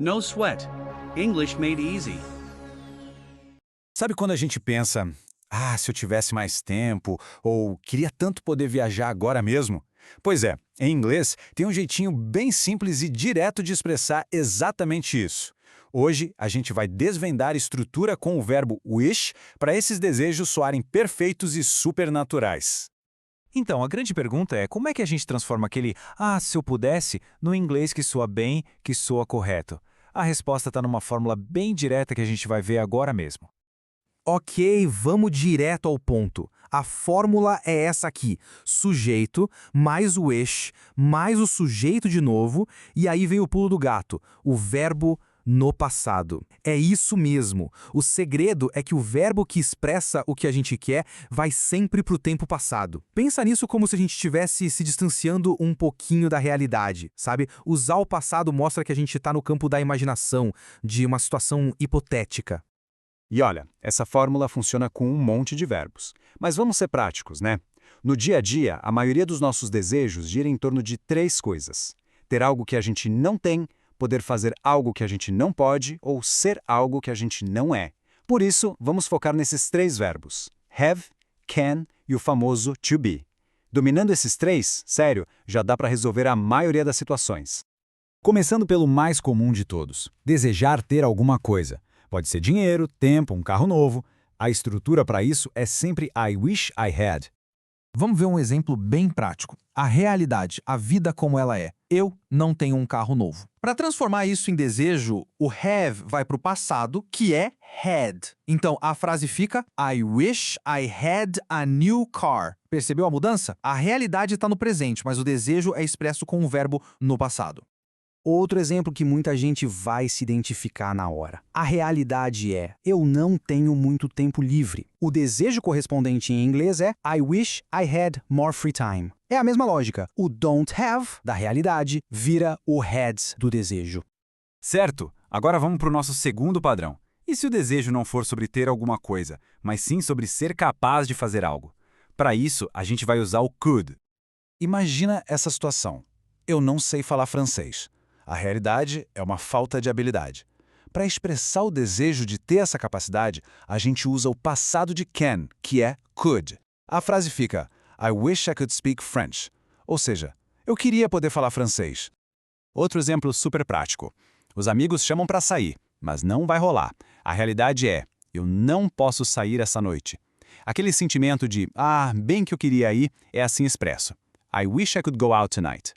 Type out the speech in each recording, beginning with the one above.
No sweat. English made easy. Sabe quando a gente pensa, se eu tivesse mais tempo, ou queria tanto poder viajar agora mesmo? Pois é, em inglês tem um jeitinho bem simples e direto de expressar exatamente isso. Hoje a gente vai desvendar a estrutura com o verbo wish para esses desejos soarem perfeitos e supernaturais. Então, a grande pergunta é como é que a gente transforma aquele se eu pudesse no inglês que soa bem, que soa correto? A resposta está numa fórmula bem direta que a gente vai ver agora mesmo. Ok, vamos direto ao ponto. A fórmula é essa aqui: sujeito, mais o wish, mais o sujeito de novo, e aí vem o pulo do gato, o verbo no passado. É isso mesmo. O segredo é que o verbo que expressa o que a gente quer vai sempre para o tempo passado. Pensa nisso como se a gente estivesse se distanciando um pouquinho da realidade, sabe? Usar o passado mostra que a gente está no campo da imaginação, de uma situação hipotética. E olha, essa fórmula funciona com um monte de verbos. Mas vamos ser práticos, né? No dia a dia, a maioria dos nossos desejos gira em torno de três coisas: ter algo que a gente não tem, poder fazer algo que a gente não pode ou ser algo que a gente não é. Por isso, vamos focar nesses três verbos: have, can e o famoso to be. Dominando esses três, sério, já dá para resolver a maioria das situações. Começando pelo mais comum de todos: desejar ter alguma coisa. Pode ser dinheiro, tempo, um carro novo. A estrutura para isso é sempre I wish I had. Vamos ver um exemplo bem prático. A realidade, a vida como ela é. Eu não tenho um carro novo. Para transformar isso em desejo, o have vai para o passado, que é had. Então, a frase fica I wish I had a new car. Percebeu a mudança? A realidade está no presente, mas o desejo é expresso com o verbo no passado. Outro exemplo que muita gente vai se identificar na hora. A realidade é, eu não tenho muito tempo livre. O desejo correspondente em inglês é I wish I had more free time. É a mesma lógica. O don't have, da realidade, vira o had do desejo. Certo, agora vamos para o nosso segundo padrão. E se o desejo não for sobre ter alguma coisa, mas sim sobre ser capaz de fazer algo? Para isso, a gente vai usar o could. Imagina essa situação. Eu não sei falar francês. A realidade é uma falta de habilidade. Para expressar o desejo de ter essa capacidade, a gente usa o passado de can, que é could. A frase fica I wish I could speak French. Ou seja, eu queria poder falar francês. Outro exemplo super prático. Os amigos chamam para sair, mas não vai rolar. A realidade é, eu não posso sair essa noite. Aquele sentimento de, bem que eu queria ir, é assim expresso. I wish I could go out tonight.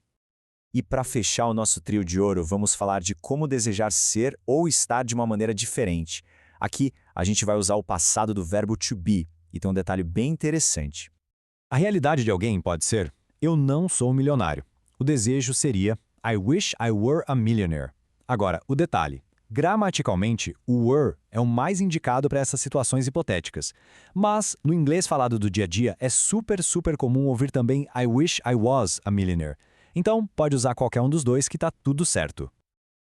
E para fechar o nosso trio de ouro, vamos falar de como desejar ser ou estar de uma maneira diferente. Aqui, a gente vai usar o passado do verbo to be, e tem um detalhe bem interessante. A realidade de alguém pode ser, eu não sou um milionário. O desejo seria, I wish I were a millionaire. Agora, o detalhe. Gramaticalmente, o were é o mais indicado para essas situações hipotéticas. Mas, no inglês falado do dia a dia, é super comum ouvir também I wish I was a millionaire. Então, pode usar qualquer um dos dois que tá tudo certo.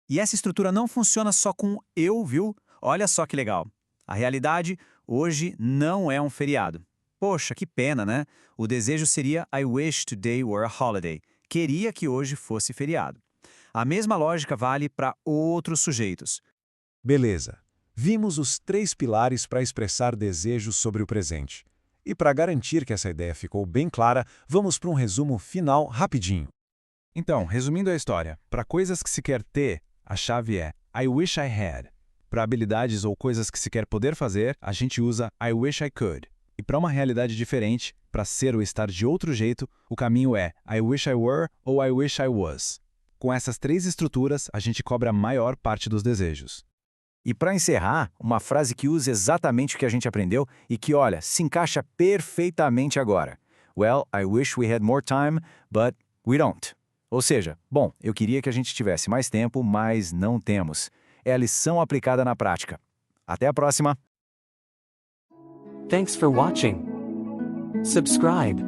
E essa estrutura não funciona só com eu, viu? Olha só que legal. A realidade, hoje não é um feriado. Poxa, que pena, né? O desejo seria I wish today were a holiday. Queria que hoje fosse feriado. A mesma lógica vale para outros sujeitos. Beleza. Vimos os três pilares para expressar desejos sobre o presente. E para garantir que essa ideia ficou bem clara, vamos para um resumo final rapidinho. Então, resumindo a história, para coisas que se quer ter, a chave é I wish I had. Para habilidades ou coisas que se quer poder fazer, a gente usa I wish I could. E para uma realidade diferente, para ser ou estar de outro jeito, o caminho é I wish I were ou I wish I was. Com essas três estruturas, a gente cobre a maior parte dos desejos. E para encerrar, uma frase que usa exatamente o que a gente aprendeu e que, olha, se encaixa perfeitamente agora. Well, I wish we had more time, but we don't. Ou seja, bom, eu queria que a gente tivesse mais tempo, mas não temos. É a lição aplicada na prática. Até a próxima! Thanks for watching. Subscribe.